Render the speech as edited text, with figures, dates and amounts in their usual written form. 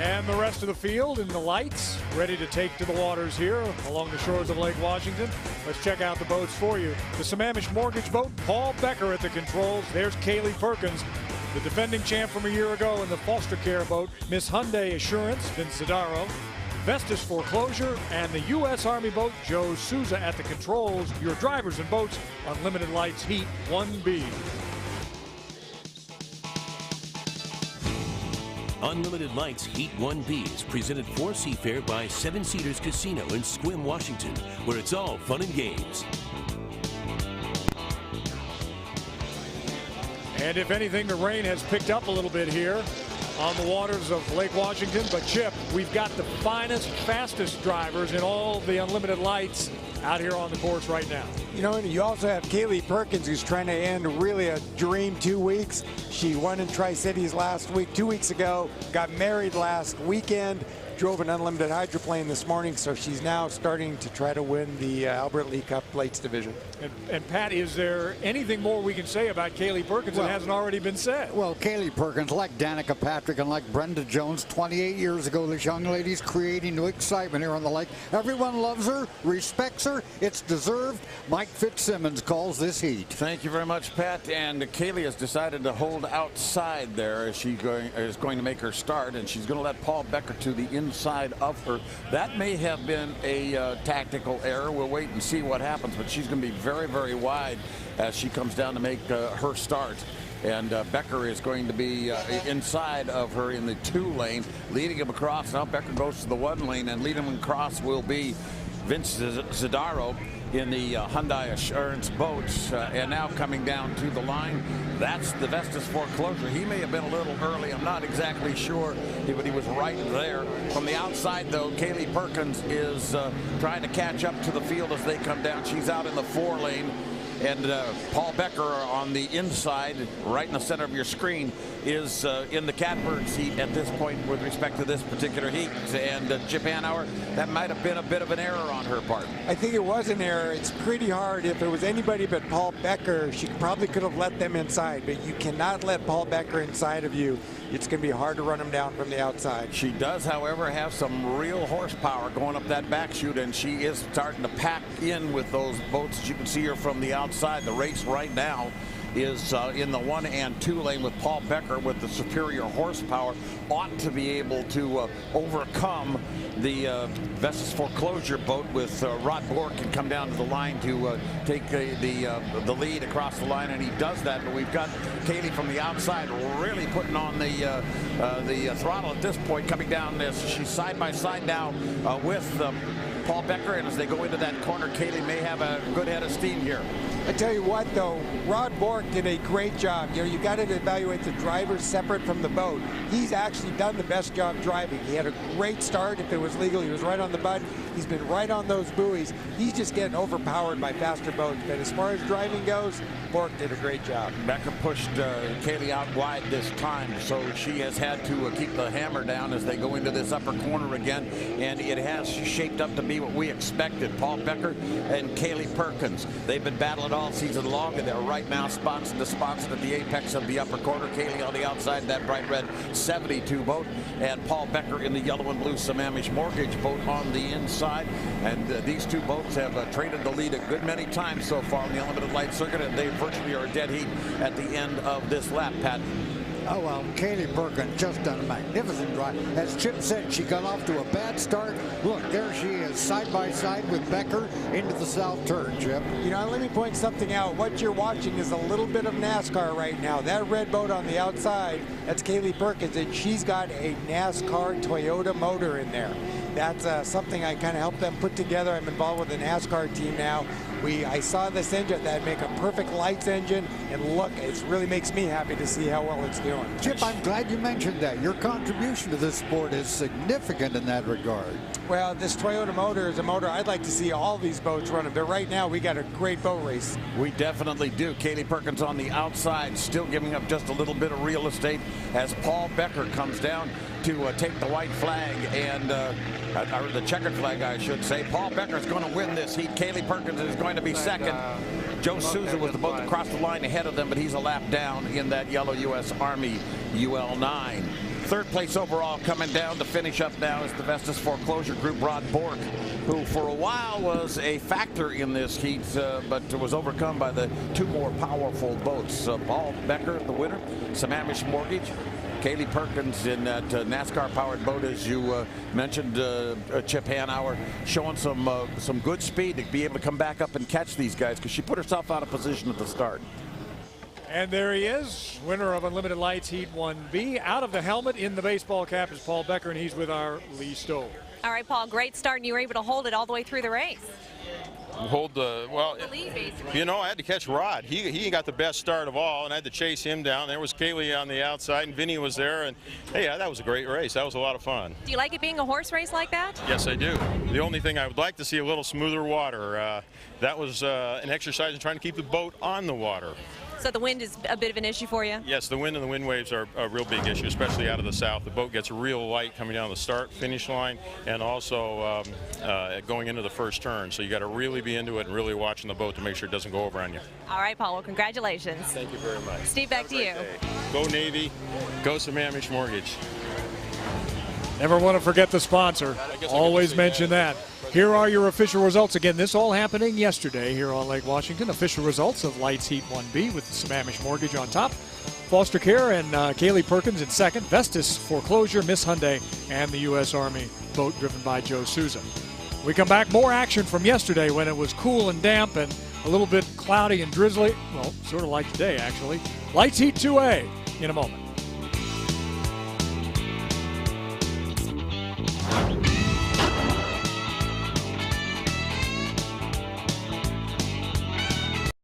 And the rest of the field in the lights, ready to take to the waters here along the shores of Lake Washington. Let's check out the boats for you. The Sammamish Mortgage boat, Paul Becker at the controls. There's Kaylee Perkins, the defending champ from a year ago in the foster care boat. Miss Hyundai Assurance, Vince Zadaro. Vestas Foreclosure, and the U.S. Army boat, Joe Souza at the controls. Your drivers and boats, Unlimited Lights Heat 1B. Unlimited Lights Heat 1B is presented for Seafair by Seven Cedars Casino in Sequim, Washington, where it's all fun and games. And if anything, the rain has picked up a little bit here on the waters of Lake Washington. But Chip, we've got the finest, fastest drivers in all the Unlimited Lights out here on the course right now. You know, and you also have Kaylee Perkins, who's trying to end really a dream 2 weeks. She won in Tri-Cities last week, 2 weeks ago, got married last weekend, drove an unlimited hydroplane this morning, so she's now starting to try to win the Albert Lee Cup Lights division. And Pat, is there anything more we can say about Kaylee Perkins that hasn't already been said? Well, Kaylee Perkins, like Danica Patrick and like Brenda Jones, 28 years ago, this young lady's creating new excitement here on the lake. Everyone loves her, respects her. It's deserved. Mike Fitzsimmons calls this heat. Thank you very much, Pat. And Kaylee has decided to hold outside there as she is going to make her start, and she's going to let Paul Becker to the inside of her. That may have been a tactical error. We'll wait and see what happens, but she's going to be very, very wide as she comes down to make her start. And Becker is going to be inside of her in the 2 lane, leading him across. Now Becker goes to the 1 lane, and leading him across will be Vince Zadaro in the Hyundai Assurance boats. And now coming down to the line, that's the Vestas Foreclosure. He may have been a little early. I'm not exactly sure, but he was right there. From the outside, though, Kaylee Perkins is trying to catch up to the field as they come down. She's out in the 4 lane. And Paul Becker on the inside, right in the center of your screen, is in the catbird seat at this point with respect to this particular heat. And Chip Hanauer, that might have been a bit of an error on her part. I think it was an error. It's pretty hard. If it was anybody but Paul Becker, she probably could have let them inside. But you cannot let Paul Becker inside of you. It's going to be hard to run him down from the outside. She does, however, have some real horsepower going up that back chute, and she is starting to pack in with those boats. As you can see her from the outside. The race right now is in the 1 and 2 lane with Paul Becker with the superior horsepower. Ought to be able to overcome the Vestas Foreclosure boat with Rod Bork and come down to the line to take the lead across the line, and he does that. But we've got Kaylee from the outside really putting on the throttle at this point, coming down this. She's side by side now with Paul Becker, and as they go into that corner, Kaylee may have a good head of steam here. I tell you what, though, Rod Bork did a great job. You know, you got to evaluate the drivers separate from the boat. He's actually done the best job driving. He had a great start. If it was legal, he was right on the button. He's been right on those buoys. He's just getting overpowered by faster boats. But as far as driving goes, Bork did a great job. Becker pushed Kaylee out wide this time, so she has had to keep the hammer down as they go into this upper corner again, and it has shaped up to be what we expected. Paul Becker and Kaylee Perkins, they've been battling all season long, and they're right now sponsored at the apex of the upper corner. Kaylee on the outside, that bright red 72 boat, and Paul Becker in the yellow and blue Sammamish Mortgage boat on the inside. And these 2 boats have traded the lead a good many times so far on the Unlimited Light circuit, and they virtually are a dead heat at the end of this lap, Pat. Oh, well, Kaylee Perkins just done a magnificent drive. As Chip said, she got off to a bad start. Look, there she is, side by side with Becker into the south turn, Chip. You know, let me point something out. What you're watching is a little bit of NASCAR right now. That red boat on the outside, that's Kaylee Perkins, and she's got a NASCAR Toyota motor in there. That's something I kind of helped them put together. I'm involved with the NASCAR team now. I saw this engine that make a perfect lights engine, and look, it really makes me happy to see how well it's doing. Chip, I'm glad you mentioned that. Your contribution to this sport is significant in that regard. Well, this Toyota motor is a motor I'd like to see all these boats running, but right now we got a great boat race. We definitely do. Kaylee Perkins on the outside, still giving up just a little bit of real estate as Paul Becker comes down to take the white flag and or the checkered flag, I should say. Paul Becker is going to win this heat. Kaylee Perkins is going to be second. Joe Souza was the boat that crossed the line ahead of them, but he's a lap down in that yellow U.S. Army UL9. Third place overall coming down to finish up now is the Vestas Foreclosure Group, Rod Bork, who for a while was a factor in this heat, but was overcome by the two more powerful boats. Paul Becker, the winner, Sammamish Mortgage, Kaylee Perkins in that NASCAR-powered boat, as you mentioned, Chip Hanauer, showing some good speed to be able to come back up and catch these guys because she put herself out of position at the start. And there he is, winner of Unlimited Lights Heat 1B. Out of the helmet in the baseball cap is Paul Becker, and he's with our Lee Stowe. All right, Paul, great start, and you were able to hold it all the way through the race. Hold the, well, The lead, basically. you know, I had to catch Rod. He got the best start of all, and I had to chase him down. There was Kaylee on the outside, and Vinny was there, and hey, that was a great race. That was a lot of fun. Do you like it being a horse race like that? Yes, I do. The only thing I would like to see a little smoother water. That was an exercise in trying to keep the boat on the water. So the wind is a bit of an issue for you? Yes, the wind and the wind waves are a real big issue, especially out of the south. The boat gets real light coming down the start-finish line, and also going into the first turn. So you got to really be into it and really watching the boat to make sure it doesn't go over on you. All right, Paul. Well, congratulations. Thank you very much. Steve, back to you. Go Navy. Go Sammamish Mortgage. Never want to forget the sponsor. Always mention that. Here are your official results. Again, this all happening yesterday here on Lake Washington. Official results of Lights Heat 1B with the Sammamish Mortgage on top. Foster Care and Kaylee Perkins in second. Vestas Foreclosure, Miss Hyundai, and the U.S. Army boat driven by Joe Souza. We come back, more action from yesterday when it was cool and damp and a little bit cloudy and drizzly. Well, sort of like today, actually. Lights Heat 2A in a moment.